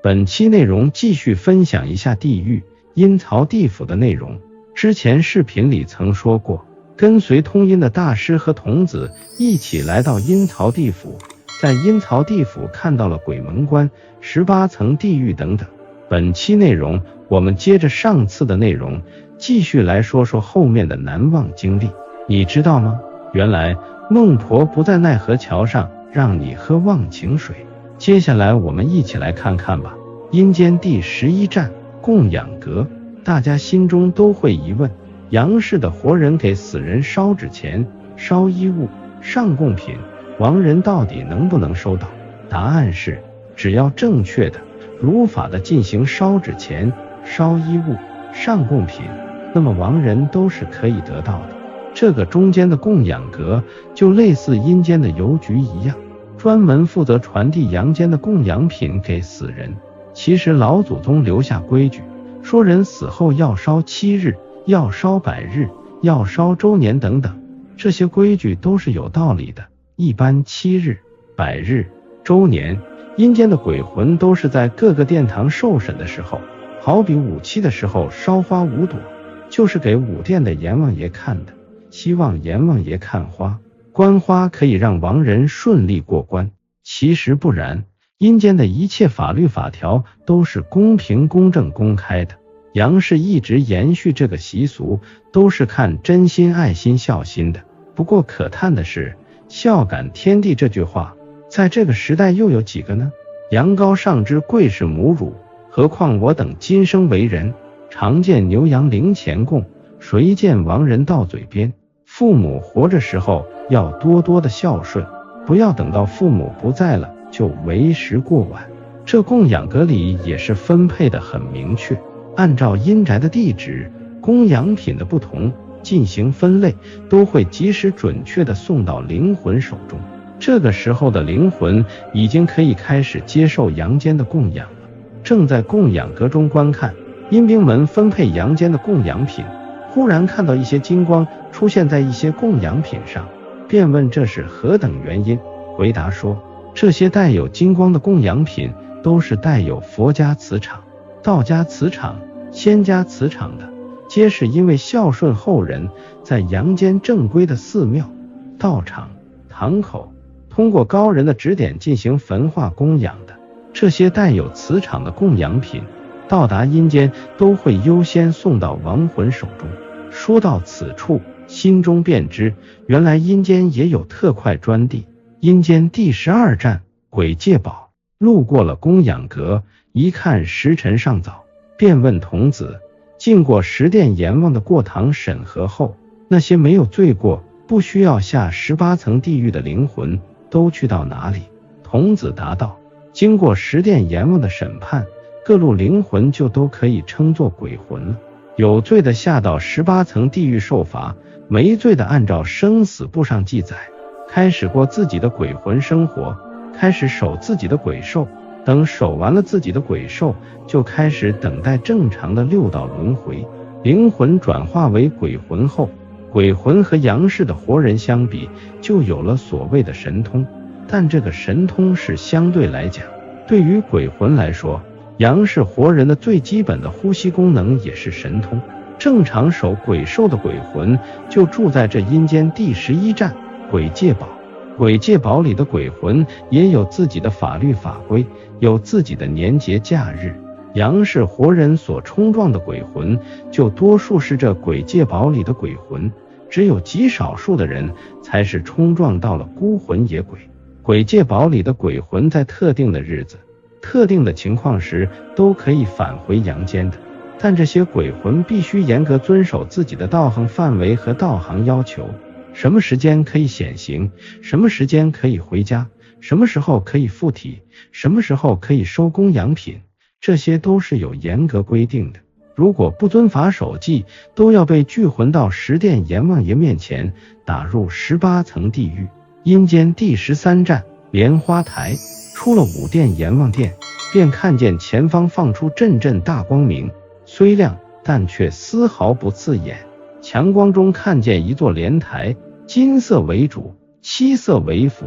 本期内容继续分享一下地狱阴曹地府的内容。之前视频里曾说过，跟随通阴的大师和童子一起来到阴曹地府，在阴曹地府看到了鬼门关、18层地狱等等。本期内容我们接着上次的内容，继续来说说后面的难忘经历。你知道吗？原来孟婆不在奈何桥上让你喝忘情水。接下来我们一起来看看吧。阴间第11站供养阁，大家心中都会疑问，阳世的活人给死人烧纸钱、烧衣物、上贡品，亡人到底能不能收到？答案是，只要正确的、如法的进行烧纸钱、烧衣物、上贡品，那么亡人都是可以得到的。这个中间的供养阁就类似阴间的邮局一样，专门负责传递阳间的供养品给死人。其实老祖宗留下规矩，说人死后要烧7日，要烧100日，要烧周年等等，这些规矩都是有道理的。一般7日、100日、周年，阴间的鬼魂都是在各个殿堂受审的时候，好比5七的时候烧花5朵，就是给5殿的阎王爷看的，希望阎王爷看花观花可以让亡人顺利过关。其实不然，阴间的一切法律法条都是公平公正公开的，阳世一直延续这个习俗，都是看真心爱心孝心的。不过可叹的是，孝感天地这句话在这个时代又有几个呢？羊羔上之贵是母乳，何况我等今生为人，常见牛羊灵前供，谁见亡人到嘴边？父母活着时候要多多的孝顺，不要等到父母不在了就为时过晚。这供养阁里也是分配的很明确，按照阴宅的地址、供养品的不同进行分类，都会及时准确地送到灵魂手中。这个时候的灵魂已经可以开始接受阳间的供养了。正在供养阁中观看，阴兵们分配阳间的供养品，忽然看到一些金光出现在一些供养品上，便问这是何等原因。回答说，这些带有金光的供养品都是带有佛家磁场、道家磁场、仙家磁场的，皆是因为孝顺后人在阳间正规的寺庙、道场、堂口通过高人的指点进行焚化供养的。这些带有磁场的供养品到达阴间都会优先送到亡魂手中。说到此处，心中便知，原来阴间也有特快专递。阴间第12站鬼界堡，路过了供养阁，一看时辰尚早，便问童子，经过10殿阎王的过堂审核后，那些没有罪过、不需要下18层地狱的灵魂都去到哪里？童子答道，经过10殿阎王的审判，各路灵魂就都可以称作鬼魂了。有罪的下到18层地狱受罚，没罪的按照生死簿上记载，开始过自己的鬼魂生活，开始守自己的鬼兽，等守完了自己的鬼兽，就开始等待正常的6道轮回。灵魂转化为鬼魂后，鬼魂和阳世的活人相比，就有了所谓的神通。但这个神通是相对来讲，对于鬼魂来说，阳世活人的最基本的呼吸功能也是神通。正常守鬼兽的鬼魂就住在这阴间第11站鬼界堡。鬼界堡里的鬼魂也有自己的法律法规，有自己的年节假日。阳世活人所冲撞的鬼魂，就多数是这鬼界堡里的鬼魂，只有极少数的人才是冲撞到了孤魂野鬼。鬼界堡里的鬼魂在特定的日子、特定的情况时都可以返回阳间的，但这些鬼魂必须严格遵守自己的道行范围和道行要求，什么时间可以显形，什么时间可以回家，什么时候可以附体，什么时候可以收供养品，这些都是有严格规定的。如果不遵法守纪，都要被聚魂到10殿阎王爷面前，打入18层地狱。阴间第13站莲花台，出了5殿阎王殿，便看见前方放出阵阵大光明，虽亮但却丝毫不刺眼。强光中看见一座莲台，金色为主，漆色为辅，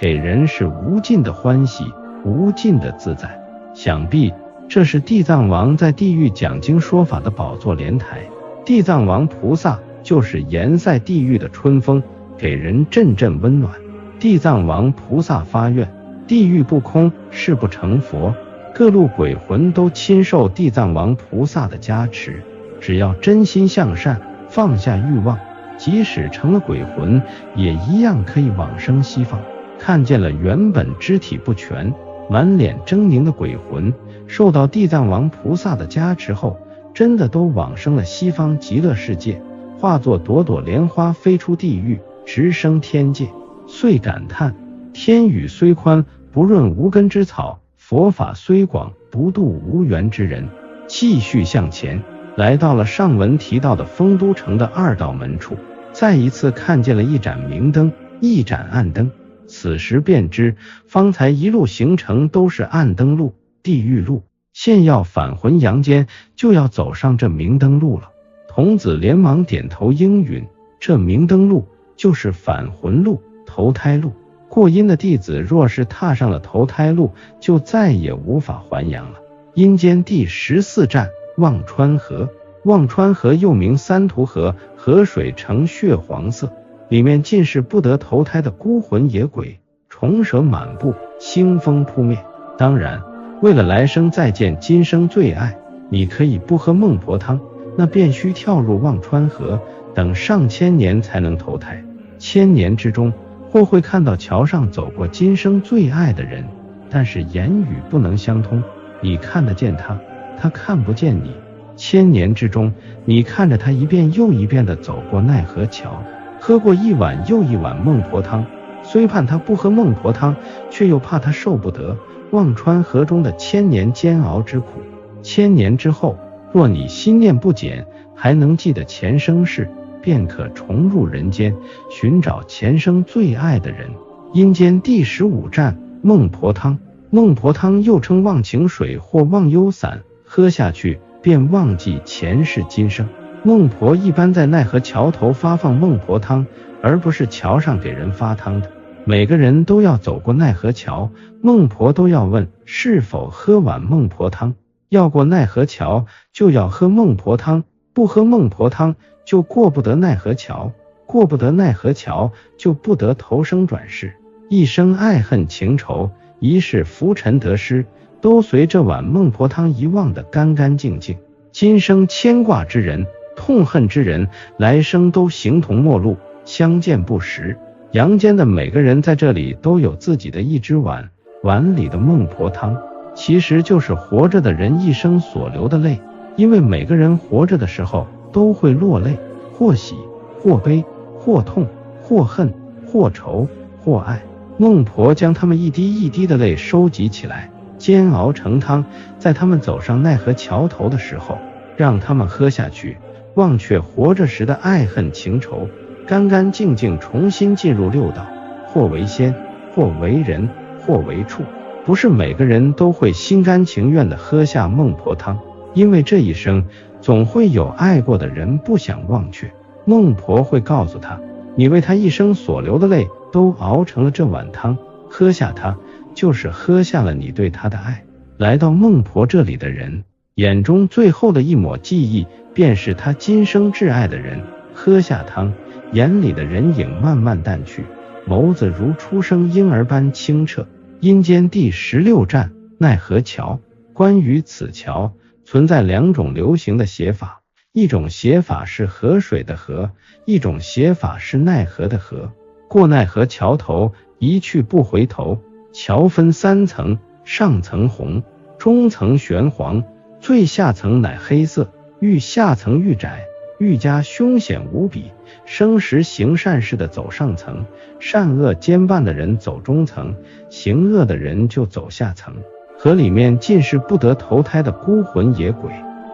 给人是无尽的欢喜，无尽的自在。想必这是地藏王在地狱讲经说法的宝座莲台。地藏王菩萨就是延塞地狱的春风，给人阵阵温暖。地藏王菩萨发愿，地狱不空，誓不成佛，各路鬼魂都亲受地藏王菩萨的加持，只要真心向善，放下欲望，即使成了鬼魂，也一样可以往生西方。看见了原本肢体不全、满脸狰狞的鬼魂，受到地藏王菩萨的加持后，真的都往生了西方极乐世界，化作朵朵莲花飞出地狱，直升天界。遂感叹：天宇虽宽，不润无根之草；佛法虽广，不度无缘之人。继续向前，来到了上文提到的丰都城的二道门处，再一次看见了一盏明灯，一盏暗灯。此时便知，方才一路行程都是暗灯路、地狱路，现要返魂阳间，就要走上这明灯路了。童子连忙点头应允，这明灯路就是返魂路、投胎路。过阴的弟子若是踏上了投胎路，就再也无法还阳了。阴间第14站，忘川河。忘川河又名三途河，河水呈血黄色，里面尽是不得投胎的孤魂野鬼，虫蛇满布，腥风扑面。当然，为了来生再见今生最爱，你可以不喝孟婆汤，那便须跳入忘川河，等上千年才能投胎。千年之中，或会看到桥上走过今生最爱的人，但是言语不能相通，你看得见他，他看不见你。千年之中，你看着他一遍又一遍地走过奈何桥，喝过一碗又一碗孟婆汤，虽盼他不喝孟婆汤，却又怕他受不得忘川河中的千年煎熬之苦。千年之后，若你心念不减，还能记得前生事，便可重入人间，寻找前生最爱的人。阴间第15站，孟婆汤。孟婆汤又称忘情水或忘忧散，喝下去便忘记前世今生。孟婆一般在奈何桥头发放孟婆汤，而不是桥上给人发汤的。每个人都要走过奈何桥，孟婆都要问是否喝碗孟婆汤。要过奈何桥就要喝孟婆汤，不喝孟婆汤就过不得奈何桥，过不得奈何桥就不得投生转世。一生爱恨情仇，一世浮沉得失，都随这碗孟婆汤遗忘得干干净净。今生牵挂之人、痛恨之人，来生都形同陌路，相见不识。阳间的每个人在这里都有自己的一只碗，碗里的孟婆汤其实就是活着的人一生所流的泪。因为每个人活着的时候都会落泪，或喜或悲，或痛或恨，或愁或爱。孟婆将他们一滴一滴的泪收集起来，煎熬成汤，在他们走上奈何桥头的时候，让他们喝下去，忘却活着时的爱恨情仇，干干净净重新进入六道，或为仙，或为人，或为畜。不是每个人都会心甘情愿地喝下孟婆汤，因为这一生总会有爱过的人不想忘却。孟婆会告诉他，你为他一生所流的泪都熬成了这碗汤，喝下它就是喝下了你对他的爱。来到孟婆这里的人眼中最后的一抹记忆，便是他今生挚爱的人。喝下汤，眼里的人影慢慢淡去，眸子如出生婴儿般清澈。阴间第16站，奈何桥。关于此桥存在2种流行的写法，一种写法是河水的河，一种写法是奈何的河。过奈何桥头，一去不回头。桥分3层，上层红，中层玄黄，最下层乃黑色，愈下层愈窄，愈加凶险无比。生时行善事的走上层，善恶兼办的人走中层，行恶的人就走下层。河里面尽是不得投胎的孤魂野鬼，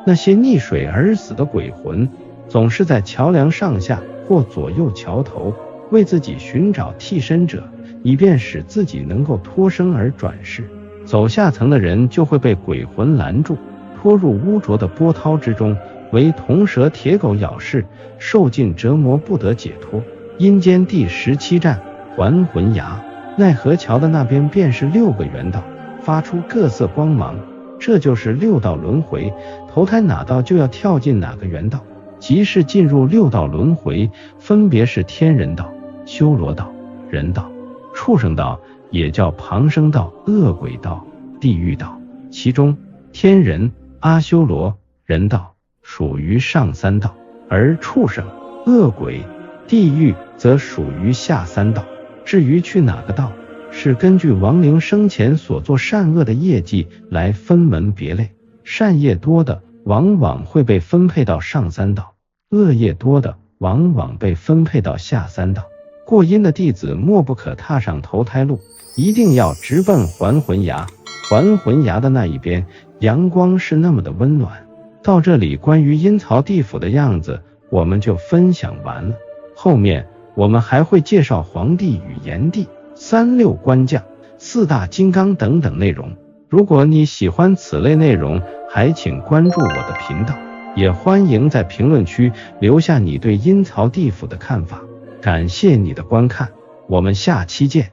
那些溺水而死的鬼魂总是在桥梁上下或左右桥头为自己寻找替身者，以便使自己能够脱生而转世。走下层的人就会被鬼魂拦住，拖入污浊的波涛之中，为铜蛇铁狗咬噬，受尽折磨不得解脱。阴间第17站，还魂崖。奈何桥的那边便是6个圆道，发出各色光芒，这就是六道轮回，投胎哪道就要跳进哪个元道，即是进入六道轮回，分别是天人道、修罗道、人道、畜生道，也叫旁生道、恶鬼道、地狱道。其中天人、阿修罗、人道属于上三道，而畜生、恶鬼、地狱则属于下三道。至于去哪个道，是根据亡灵生前所做善恶的业绩来分门别类，善业多的往往会被分配到上三道，恶业多的往往被分配到下三道。过阴的弟子莫不可踏上投胎路，一定要直奔还魂崖。还魂崖的那一边，阳光是那么的温暖。到这里，关于阴曹地府的样子我们就分享完了，后面我们还会介绍黄帝与炎帝、36官将、4大金刚等等内容。如果你喜欢此类内容，还请关注我的频道，也欢迎在评论区留下你对阴曹地府的看法。感谢你的观看，我们下期见。